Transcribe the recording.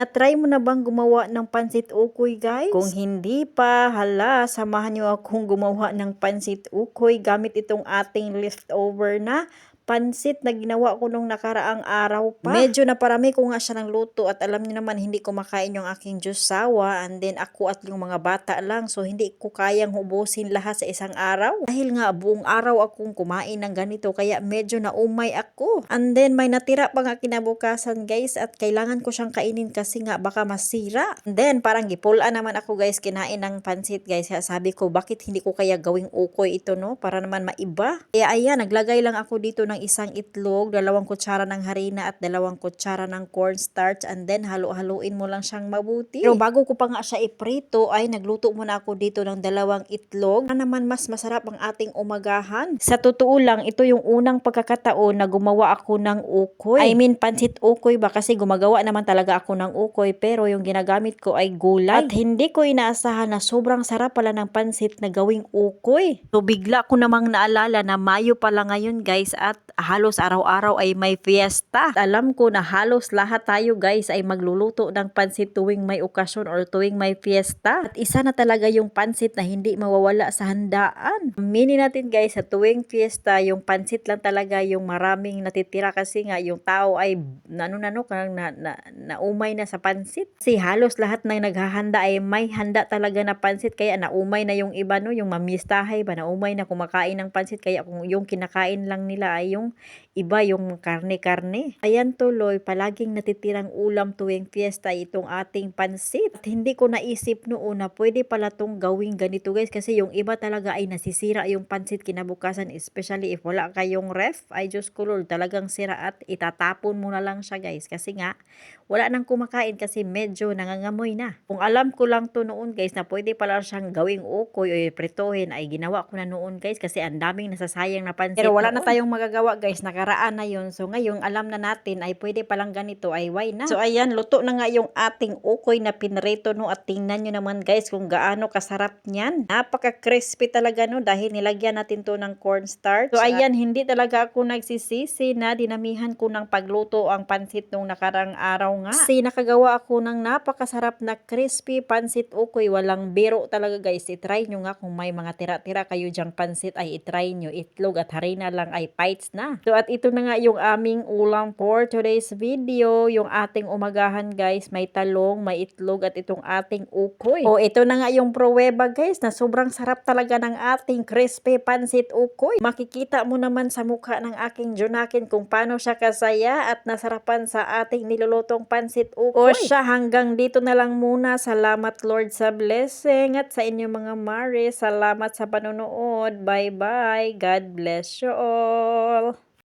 Na-try mo na bang gumawa ng pansit ukoy, guys? Kung hindi pa, hala, samahan niyo akong gumawa ng pansit ukoy gamit itong ating leftover na pansit na ginawa ko nung nakaraang araw pa. Medyo naparami ko nga siya ng luto at alam niyo naman hindi ko makain yung aking Diyosawa, and then ako at yung mga bata lang, so hindi ko kayang hubusin lahat sa isang araw. Dahil nga buong araw akong kumain ng ganito kaya medyo naumay ako. And then may natira pa nga kinabukasan, guys, at kailangan ko siyang kainin kasi nga baka masira. And then parang gipulaan naman ako, guys, kinain ng pansit, guys. Kaya sabi ko bakit hindi ko kaya gawing ukoy ito, no? Para naman maiba. Kaya ayan, naglagay lang ako dito ng isang itlog, 2 kutsara ng harina at 2 kutsara ng cornstarch, and then halo-haluin mo lang siyang mabuti. Pero bago ko pa nga siya iprito ay nagluto muna ako dito ng 2 itlog para naman mas masarap ang ating umagahan. Sa totoo lang, ito yung unang pagkakataon na gumawa ako ng ukoy. I mean pansit ukoy ba, kasi gumagawa naman talaga ako ng ukoy pero yung ginagamit ko ay gulay. At hindi ko inaasahan na sobrang sarap pala ng pansit na gawing ukoy. So bigla ko namang naalala na Mayo pala ngayon, guys, at halos araw-araw ay may fiesta. At alam ko na halos lahat tayo, guys, ay magluluto ng pansit tuwing may okasyon or tuwing may fiesta. At isa na talaga yung pansit na hindi mawawala sa handaan. Aminin natin, guys, sa tuwing fiesta, yung pansit lang talaga yung maraming natitira kasi nga yung tao ay naumay na sa pansit. Kasi halos lahat ng naghahanda ay may handa talaga na pansit, kaya naumay na yung iba, no, yung mamistahay ba, naumay na kumakain ng pansit, kaya kung yung kinakain lang nila ay yung iba, yung karne-karne. Ayan tuloy, palaging natitirang ulam tuwing fiesta itong ating pansit. At hindi ko naisip noon na pwede pala tong gawing ganito, guys, kasi yung iba talaga ay nasisira yung pansit kinabukasan, especially if wala kayong ref. Ay Diyos ko Lord, talagang sira at itatapon mo na lang siya, guys, kasi nga wala nang kumakain kasi medyo nangangamoy na. Kung alam ko lang to noon, guys, na pwede pala siyang gawing ukoy o pritohin, ay ginawa ko na noon, guys, kasi ang daming nasasayang na pansit. Pero wala na tayong magagawa, guys, nakaraan na yun. So ngayon alam na natin ay pwede palang ganito, ay why na. So ayan, luto na nga yung ating ukoy na pinrito, no, at tingnan nyo naman, guys, kung gaano kasarap niyan. Napaka-crispy talaga, no, dahil nilagyan natin to ng cornstarch. So ayan, hindi talaga ako nagsisisi na dinamihan ko ng pagluto ang pansit nung nakarang araw nga. Kasi nakagawa ako ng napakasarap na crispy pansit ukoy. Walang biro talaga, guys. I-try nyo nga kung may mga tira-tira kayo dyang pansit ay i-try nyo. Itlog at harina lang ay bites na. So at ito na nga yung aming ulam for today's video. Yung ating umagahan, guys. May talong, may itlog at itong ating ukoy. O ito na nga yung pruweba, guys, na sobrang sarap talaga ng ating crispy pansit ukoy. Makikita mo naman sa mukha ng aking Jonakin kung paano siya kasaya at nasarapan sa ating nilulutong pansit ukoy. O siya, hanggang dito na lang muna. Salamat Lord sa blessing at sa inyong mga Mare. Salamat sa panonood. Bye-bye. God bless you all.